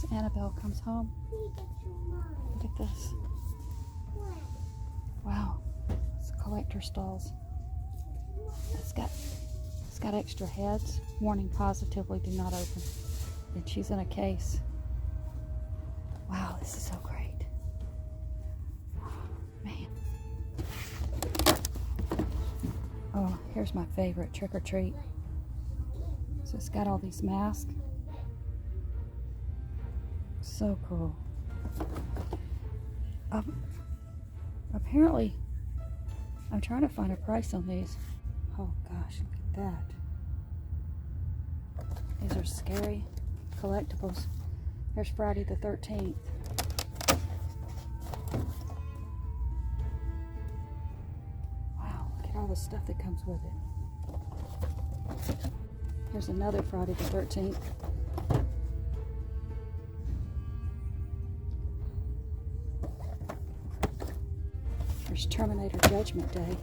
As Annabelle comes home. Look at this. Wow. It's collector stalls. It's got extra heads. Warning, positively do not open. And she's in a case. Wow, this is so great. Man. Oh, here's my favorite, Trick or Treat. So it's got all these masks. So cool. Apparently, I'm trying to find a price on these. Oh gosh, look at that. These are scary collectibles. There's Friday the 13th. Wow, look at all the stuff that comes with it. Here's another Friday the 13th. There's Terminator Judgment Day.